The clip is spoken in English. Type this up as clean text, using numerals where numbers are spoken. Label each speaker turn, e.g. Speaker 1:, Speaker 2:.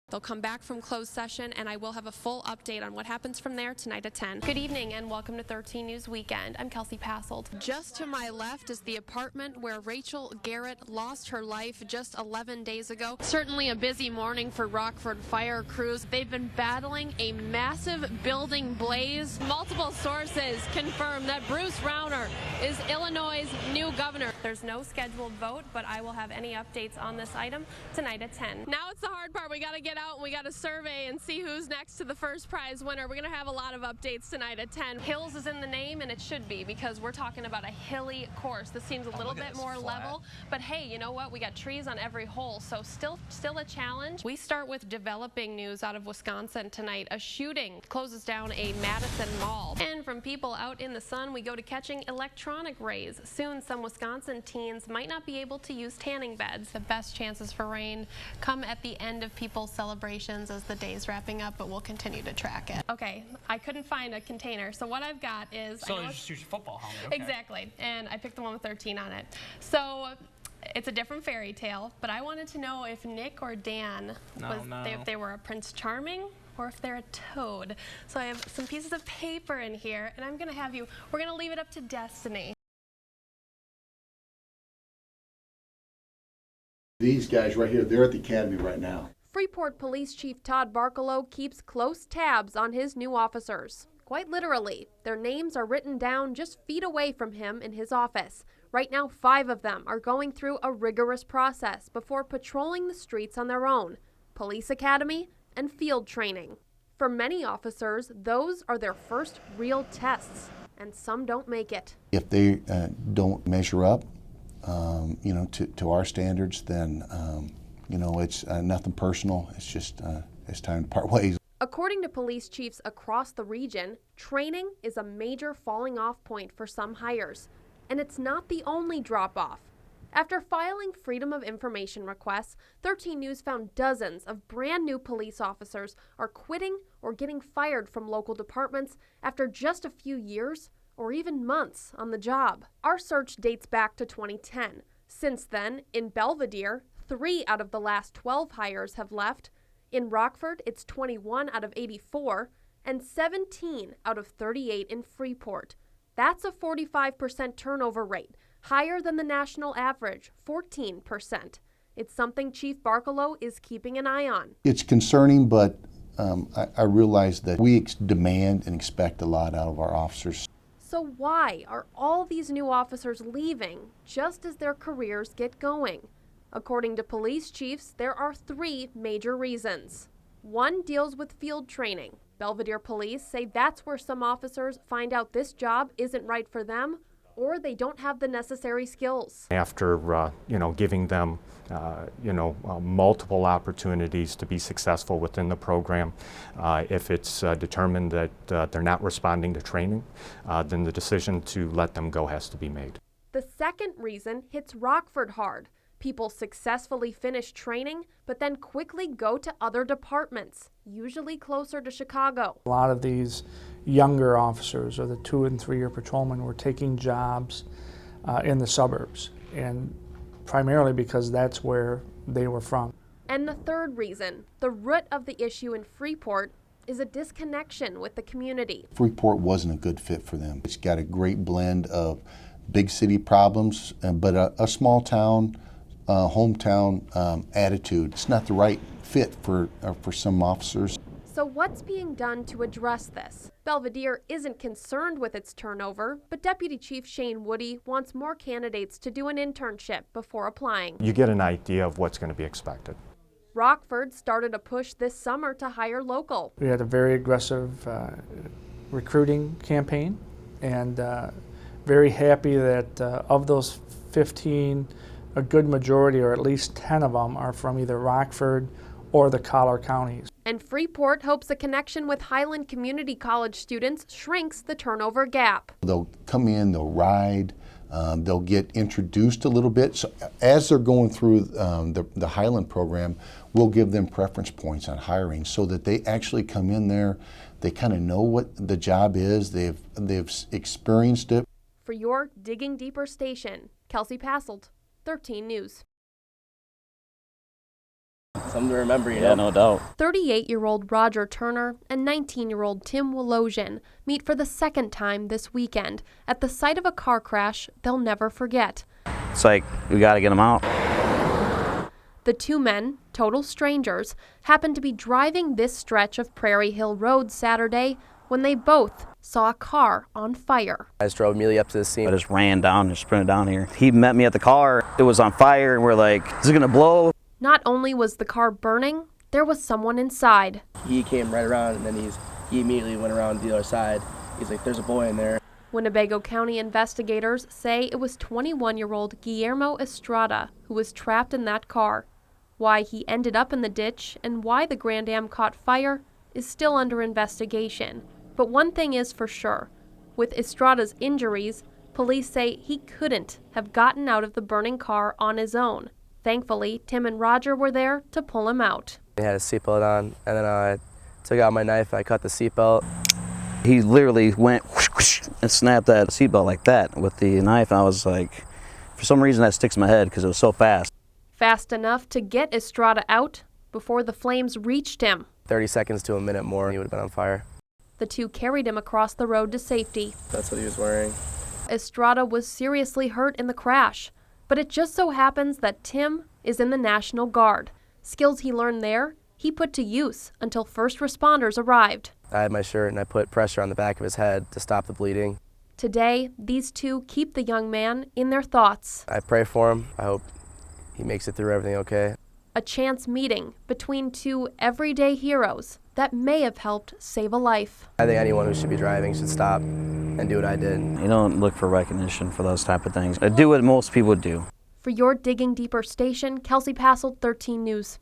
Speaker 1: They'll come back from closed session, and I will have a full update on what happens from there tonight at 10. Good evening, and welcome to 13 News Weekend. I'm Kelsie Passolt. Just to my left is the apartment where Rachel Garrett lost her life just 11 days ago. Certainly a busy morning for Rockford fire crews. They've been battling a massive building blaze. Multiple sources confirm that Bruce Rauner is Illinois' new governor. There's no scheduled vote, but I will have any updates on this item tonight at 10. Now it's the hard part. We got to get out and we got to survey and see who's next to the first prize winner. We're going to have a lot of updates tonight at 10. Hills is in the name, and it should be, because we're talking about a hilly course. This seems a little bit more level, but hey, you know what? We got trees on every hole, so still a challenge. We start with developing news out of Wisconsin tonight. A shooting closes down a Madison mall. And from people out in the sun, we go to catching electronic rays. Soon, some Wisconsin teens might not be able to use tanning beds. The best chances for rain come at the end of people's celebrations as the day's wrapping up, but we'll continue to track it. Okay, I couldn't find a container, so what I've got is...
Speaker 2: So you just use your football helmet, okay.
Speaker 1: Exactly, and I picked the one with 13 on it. So it's a different fairy tale, but I wanted to know if Nick or Dan, if they were a Prince Charming or if they're a toad. So I have some pieces of paper in here, and we're gonna leave it up to destiny.
Speaker 3: These guys right here, they're at the academy right now.
Speaker 4: Freeport Police Chief Todd Barkalow keeps close tabs on his new officers. Quite literally, their names are written down just feet away from him in his office. Right now, 5 of them are going through a rigorous process before patrolling the streets on their own. Police academy and field training. For many officers, those are their first real tests, and some don't make it.
Speaker 3: If they don't measure up, to our standards, then it's nothing personal. It's just it's time to part ways.
Speaker 4: According to police chiefs across the region, training is a major falling off point for some hires, and it's not the only drop-off. After filing Freedom of Information requests, 13 News found dozens of brand new police officers are quitting or getting fired from local departments after just a few years or even months on the job. Our search dates back to 2010. Since then, in Belvedere, 3 out of the last 12 hires have left. In Rockford, it's 21 out of 84 and 17 out of 38 in Freeport. That's a 45% turnover rate, higher than the national average, 14%. It's something Chief Barkalow is keeping an eye on.
Speaker 3: It's concerning, but I realize that we demand and expect a lot out of our officers.
Speaker 4: So why are all these new officers leaving just as their careers get going? According to police chiefs, there are 3 major reasons. One deals with field training. Belvedere police say that's where some officers find out this job isn't right for them, or they don't have the necessary skills.
Speaker 5: After giving them multiple opportunities to be successful within the program, if it's determined that they're not responding to training, then the decision to let them go has to be made.
Speaker 4: The second reason hits Rockford hard. People successfully finish training, but then quickly go to other departments, usually closer to Chicago.
Speaker 6: A lot of these younger officers, or the 2- and 3-year patrolmen, were taking jobs in the suburbs, and primarily because that's where they were from.
Speaker 4: And the third reason, the root of the issue in Freeport, is a disconnection with the community.
Speaker 3: Freeport wasn't a good fit for them. It's got a great blend of big city problems, but a small town, hometown attitude. It's not the right fit for some officers.
Speaker 4: So what's being done to address this? Belvedere isn't concerned with its turnover, but Deputy Chief Shane Woody wants more candidates to do an internship before applying.
Speaker 5: You get an idea of what's going to be expected.
Speaker 4: Rockford started a push this summer to hire local.
Speaker 6: We had a very aggressive recruiting campaign, and very happy that of those 15, a good majority, or at least 10 of them, are from either Rockford or the Collar counties.
Speaker 4: And Freeport hopes a connection with Highland Community College students shrinks the turnover gap.
Speaker 3: They'll come in, they'll ride, they'll get introduced a little bit. So as they're going through the Highland program, we'll give them preference points on hiring so that they actually come in there, they kind of know what the job is, they've experienced it.
Speaker 4: For your Digging Deeper station, Kelsie Passolt, 13 News.
Speaker 2: something to remember, you
Speaker 7: Yeah,
Speaker 2: know?
Speaker 7: no doubt.
Speaker 4: 38-year-old Roger Turner and 19-year-old Tim Wolosian meet for the second time this weekend at the site of a car crash they'll never forget.
Speaker 7: It's like, we got to get them out.
Speaker 4: The two men, total strangers, happened to be driving this stretch of Prairie Hill Road Saturday when they both saw a car on fire.
Speaker 2: I just drove immediately up to the scene.
Speaker 7: I just ran down and sprinted down here. He met me at the car. It was on fire, and we're like, is it going to blow?
Speaker 4: Not only was the car burning, there was someone inside.
Speaker 2: He came right around, and then he immediately went around the other side. He's like, there's a boy in there.
Speaker 4: Winnebago County investigators say it was 21-year-old Guillermo Estrada who was trapped in that car. Why he ended up in the ditch and why the Grand Am caught fire is still under investigation. But one thing is for sure. With Estrada's injuries, police say he couldn't have gotten out of the burning car on his own. Thankfully, Tim and Roger were there to pull him out.
Speaker 2: He had his seatbelt on, and then I took out my knife, I cut the seatbelt.
Speaker 7: He literally went whoosh, whoosh, and snapped that seatbelt like that with the knife. I was like, for some reason that sticks in my head because it was so fast.
Speaker 4: Fast enough to get Estrada out before the flames reached him.
Speaker 2: 30 seconds to a minute more, and he would have been on fire.
Speaker 4: The two carried him across the road to safety.
Speaker 2: That's what he was wearing.
Speaker 4: Estrada was seriously hurt in the crash, but it just so happens that Tim is in the National Guard. Skills he learned there, he put to use until first responders arrived.
Speaker 2: I had my shirt, and I put pressure on the back of his head to stop the bleeding.
Speaker 4: Today, these two keep the young man in their thoughts.
Speaker 2: I pray for him. I hope he makes it through everything okay.
Speaker 4: A chance meeting between two everyday heroes that may have helped save a life.
Speaker 2: I think anyone who should be driving should stop and do what I did.
Speaker 7: You don't look for recognition for those type of things. Do what most people do.
Speaker 4: For your Digging Deeper station, Kelsie Passolt, 13 News.